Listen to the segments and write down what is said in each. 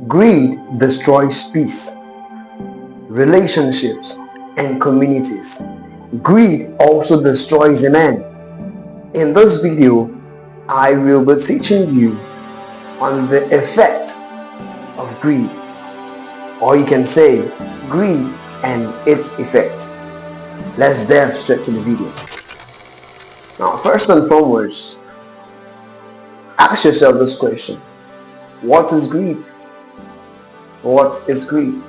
Greed destroys peace, relationships, and communities. Greed also destroys a man. In this video, I will be teaching you on the effect of greed, or you can say greed and its effect. Let's dive straight to the video. Now, first and foremost, ask yourself this question: what is greed? What is greed?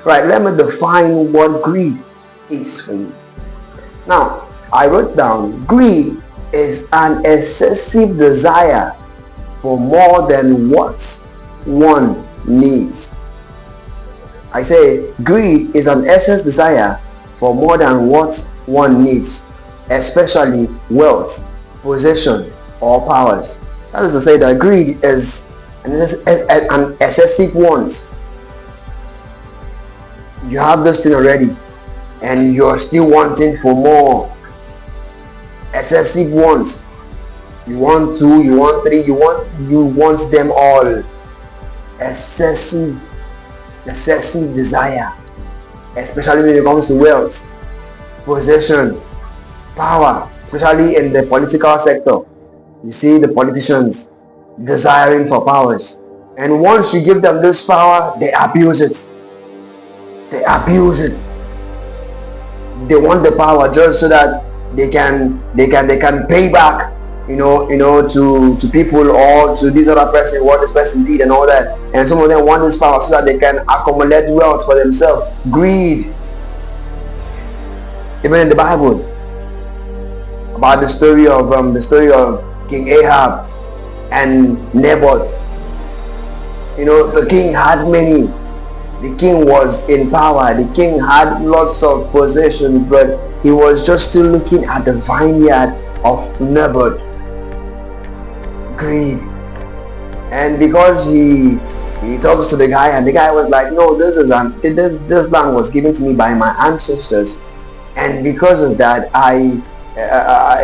Right, let me define what greed is for you. Now, I wrote down greed is an excessive desire for more than what one needs. I say greed is an excess desire for more than what one needs, especially wealth, possession, or powers. That is to say that greed is an excessive want. You have this thing already and you're still wanting for more. Excessive wants. You want two, you want three, you want them all. Excessive desire, especially when it comes to wealth, possession, power, especially in the political sector. You see the politicians desiring for powers, and once you give them this power, they abuse it. They want the power just so that they can pay back, to people or to this other person what this person did and all that. And some of them want this power so that they can accumulate wealth for themselves. Greed. Even in the Bible, about the story of King Ahab and Naboth. The king had many. The king was in power. The king had lots of possessions, but he was just still looking at the vineyard of Naboth. Greed. And because he talks to the guy, and the guy was like, no, this land was given to me by my ancestors, and because of that,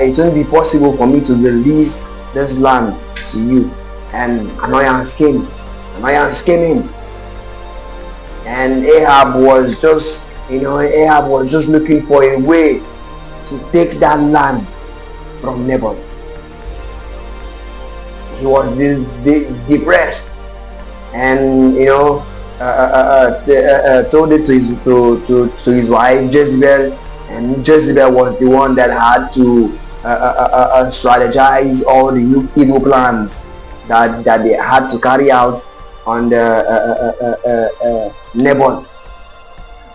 it won't be possible for me to release this land to you. And annoyance came in. And Ahab was just looking for a way to take that land from Naboth. He was depressed, and told it to his wife Jezebel, and Jezebel was the one that had to strategize all the evil plans that they had to carry out on the Naboth.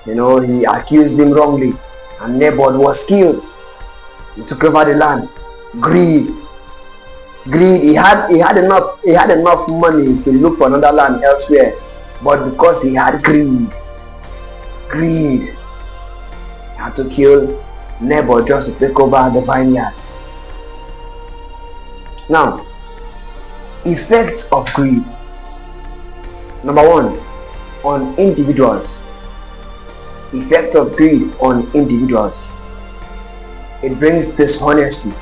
He accused him wrongly, and Naboth was killed. He took over the land. Greed. He had enough money to look for another land elsewhere, but because he had greed, he had to kill Naboth just to take over the vineyard. Now, effects of greed. Number one, on individuals. Effect of greed on individuals. It brings dishonesty,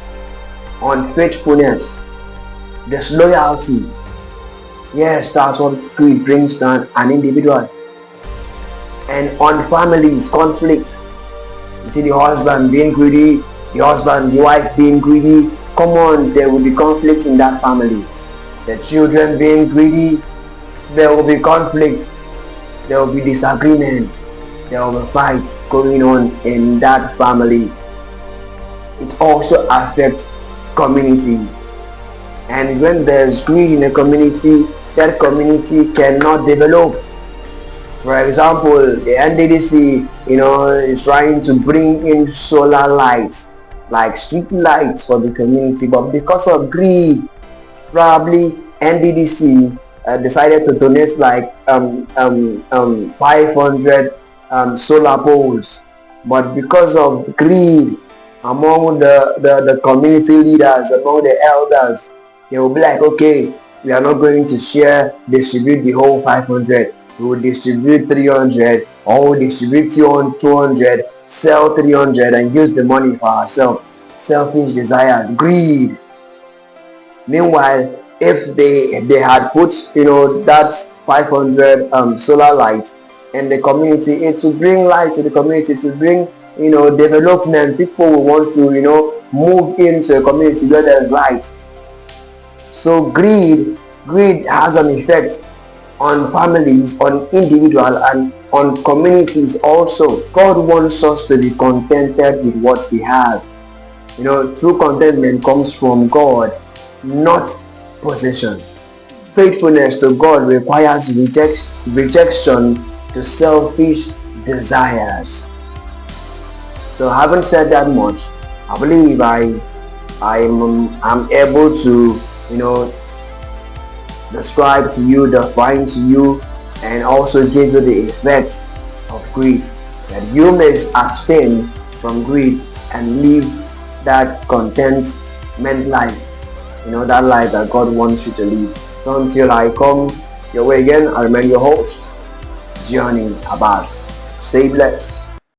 unfaithfulness, disloyalty. Yes, that's what greed brings to an individual. And on families, conflict. You see the husband being greedy, the wife being greedy. Come on, there will be conflicts in that family. The children being greedy, there will be conflicts, there will be disagreement, there will be fights going on in that family. It also affects communities. And when there's greed in a community, that community cannot develop. For example, the NDDC, is trying to bring in solar lights, like street lights for the community, but because of greed, probably NDDC decided to donate like 500 solar poles, but because of greed among the community leaders, among the elders, they will be like, okay, we are not going to distribute the whole 500. We will distribute 300, or we'll distribute 200, sell 300 and use the money for ourselves. Selfish desires, greed. Meanwhile, if they had put 500 solar lights in the community. It will bring light to the community, to bring development. People will want to move into a community where there's light. So greed has an effect on families, on individual, and on communities also. God wants us to be contented with what we have. True contentment comes from God, not possession. Faithfulness to God requires rejection to selfish desires. So having said that much, I believe I'm able to describe to you, define to you, and also give you the effect of greed, that you may abstain from greed and live that contentment life, that life that God wants you to live. So until I come your way again, I remain your host, Johnny Abbas. Stay blessed.